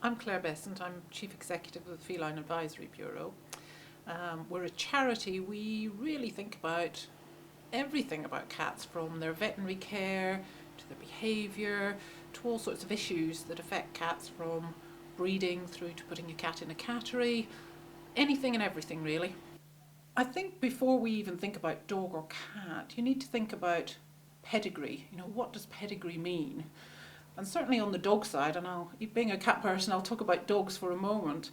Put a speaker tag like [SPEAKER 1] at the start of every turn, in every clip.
[SPEAKER 1] I'm Claire Bessant. I'm Chief Executive of the Feline Advisory Bureau. We're a charity. We really think about everything about cats, from their veterinary care to their behaviour to all sorts of issues that affect cats, from breeding through to putting your cat in a cattery, anything and everything really. I think before we even think about dog or cat, you need to think about pedigree. What does pedigree mean? And certainly on the dog side, and being a cat person, I'll talk about dogs for a moment.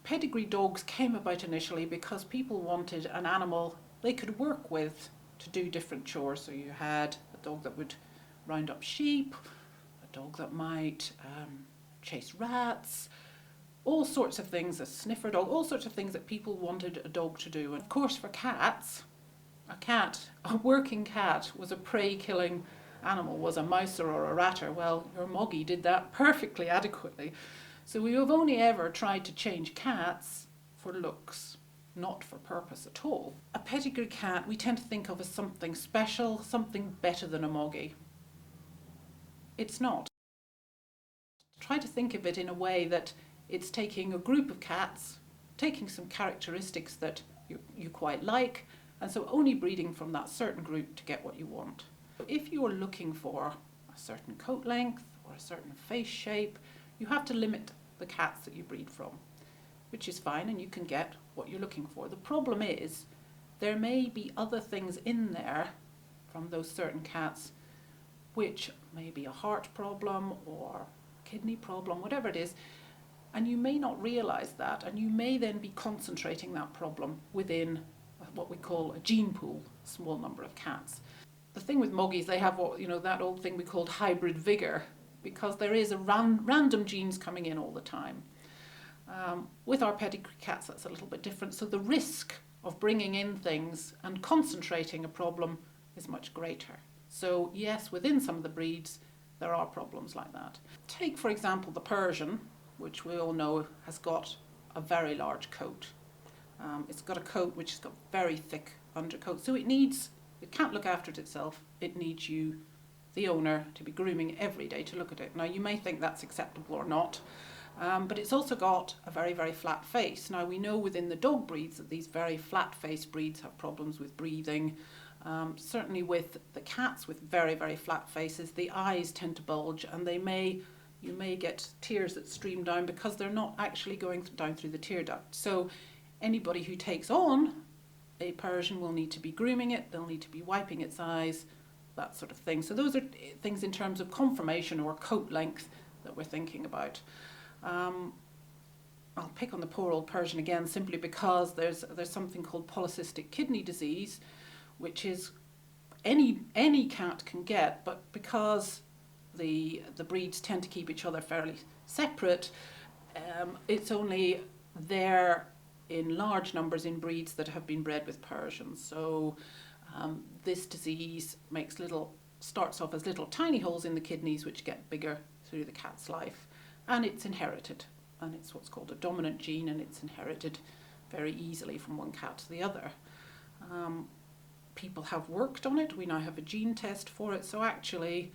[SPEAKER 1] Pedigree dogs came about initially because people wanted an animal they could work with to do different chores. So you had a dog that would round up sheep, a dog that might chase rats, all sorts of things, a sniffer dog, all sorts of things that people wanted a dog to do. And of course for cats, a working cat was a prey-killing animal, was a mouser or a ratter. Well, your Moggy did that perfectly adequately. So we have only ever tried to change cats for looks, not for purpose at all. A pedigree cat we tend to think of as something special, something better than a Moggy. It's not. Try to think of it in a way that it's taking a group of cats, taking some characteristics that you quite like, and so only breeding from that certain group to get what you want. If you're looking for a certain coat length or a certain face shape, you have to limit the cats that you breed from, which is fine, and you can get what you're looking for. The problem is there may be other things in there from those certain cats which may be a heart problem or kidney problem, whatever it is, and you may not realise that, and you may then be concentrating that problem within what we call a gene pool, a small number of cats. The thing with Moggies, they have that old thing we called hybrid vigour, because there is a random genes coming in all the time. With our pedigree cats, that's a little bit different. So the risk of bringing in things and concentrating a problem is much greater. So yes, within some of the breeds, there are problems like that. Take, for example, the Persian, which we all know has got a very large coat. It's got a coat which has got very thick undercoat, so it can't look after it itself. It needs you, the owner, to be grooming every day to look at it. Now, you may think that's acceptable or not, but it's also got a very, very flat face. Now, we know within the dog breeds that these very flat-faced breeds have problems with breathing. Certainly with the cats with very, very flat faces, the eyes tend to bulge, and you may get tears that stream down because they're not actually going down through the tear duct. So anybody who takes on a Persian will need to be grooming it, they'll need to be wiping its eyes, that sort of thing. So those are things in terms of conformation or coat length that we're thinking about. I'll pick on the poor old Persian again simply because there's something called polycystic kidney disease, which is any cat can get, but because the breeds tend to keep each other fairly separate, it's only there in large numbers in breeds that have been bred with Persians. So this disease starts off as little tiny holes in the kidneys which get bigger through the cat's life, and it's inherited, and it's what's called a dominant gene, and it's inherited very easily from one cat to the other. People have worked on it. We now have a gene test for it, so actually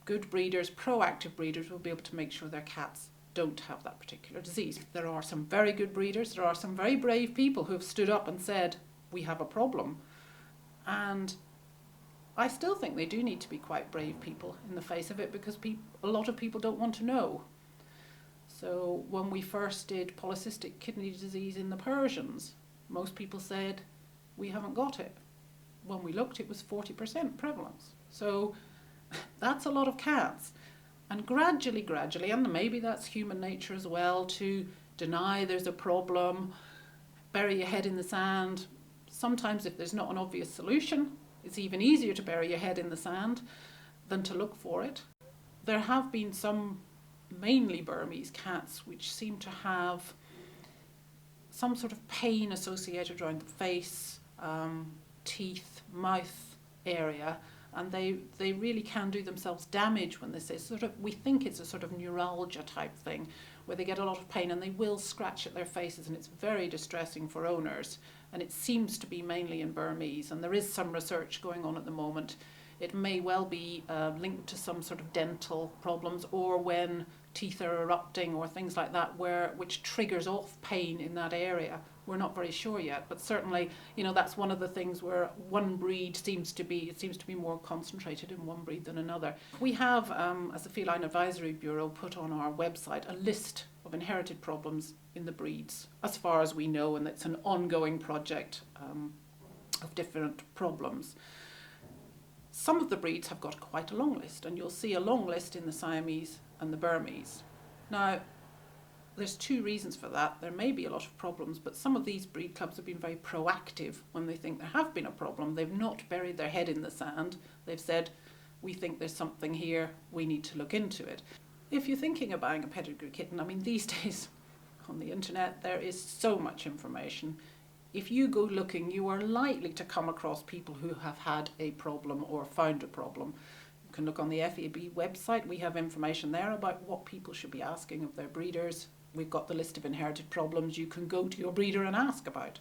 [SPEAKER 1] good breeders, proactive breeders, will be able to make sure their cats don't have that particular disease. There are some very good breeders, there are some very brave people who have stood up and said, we have a problem. And I still think they do need to be quite brave people in the face of it, because a lot of people don't want to know. So when we first did polycystic kidney disease in the Persians, most people said, we haven't got it. When we looked, it was 40% prevalence. So that's a lot of cats. And gradually, and maybe that's human nature as well, to deny there's a problem, bury your head in the sand. Sometimes if there's not an obvious solution, it's even easier to bury your head in the sand than to look for it. There have been some, mainly Burmese cats, which seem to have some sort of pain associated around the face, teeth, mouth area, and they really can do themselves damage when they say we think it's a sort of neuralgia type thing where they get a lot of pain and they will scratch at their faces, and it's very distressing for owners, and it seems to be mainly in Burmese, and there is some research going on at the moment It may well be linked to some sort of dental problems, or when teeth are erupting or things like that, which triggers off pain in that area. We're not very sure yet, but certainly, that's one of the things where one breed seems to be more concentrated in one breed than another. We have, as the Feline Advisory Bureau, put on our website a list of inherited problems in the breeds, as far as we know, and it's an ongoing project of different problems. Some of the breeds have got quite a long list, and you'll see a long list in the Siamese and the Burmese. Now, there's two reasons for that. There may be a lot of problems, but some of these breed clubs have been very proactive when they think there have been a problem. They've not buried their head in the sand. They've said, we think there's something here, we need to look into it. If you're thinking of buying a pedigree kitten, these days on the internet there is so much information. If you go looking, you are likely to come across people who have had a problem or found a problem. You can look on the FAB website. We have information there about what people should be asking of their breeders. We've got the list of inherited problems you can go to your breeder and ask about.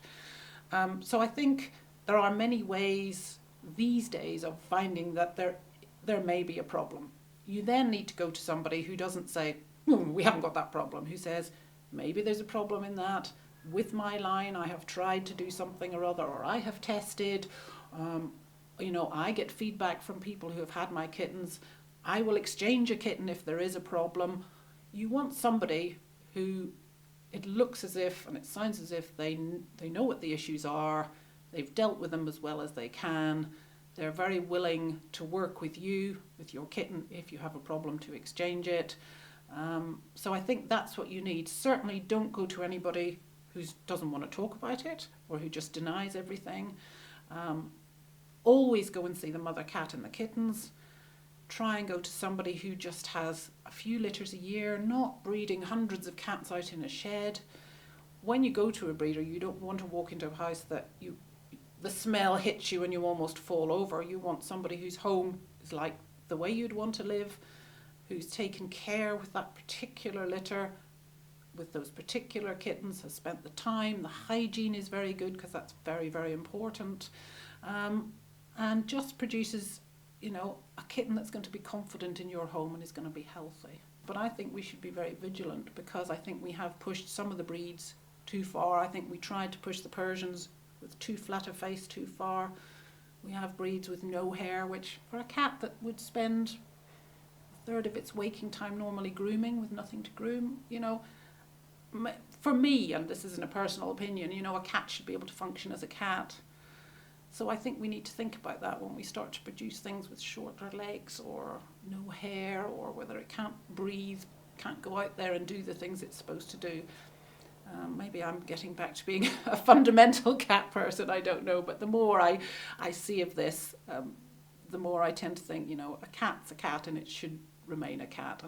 [SPEAKER 1] So I think there are many ways these days of finding that there may be a problem. You then need to go to somebody who doesn't say, we haven't got that problem, who says, maybe there's a problem in that. With my line, I have tried to do something or other, or I have tested. I get feedback from people who have had my kittens. I will exchange a kitten if there is a problem. You want somebody who it looks as if, and it sounds as if they know what the issues are, they've dealt with them as well as they can, they're very willing to work with you, with your kitten, if you have a problem, to exchange it. So I think that's what you need. Certainly don't go to anybody who doesn't want to talk about it or who just denies everything. Always go and see the mother cat and the kittens. Try and go to somebody who just has a few litters a year, not breeding hundreds of cats out in a shed. When you go to a breeder, you don't want to walk into a house that the smell hits you and you almost fall over. You want somebody whose home is like the way you'd want to live, who's taken care with that particular litter, with those particular kittens, has spent the time. The hygiene is very good because that's very, very important, and just produces a kitten that's going to be confident in your home and is going to be healthy. But I think we should be very vigilant, because I think we have pushed some of the breeds too far. I think we tried to push the Persians with too flat a face too far. We have breeds with no hair, which for a cat that would spend a third of its waking time normally grooming with nothing to groom, for me, and this isn't a personal opinion, a cat should be able to function as a cat. So I think we need to think about that when we start to produce things with shorter legs or no hair, or whether it can't breathe, can't go out there and do the things it's supposed to do. Maybe I'm getting back to being a fundamental cat person, I don't know, but the more I see of this, the more I tend to think, a cat's a cat and it should remain a cat.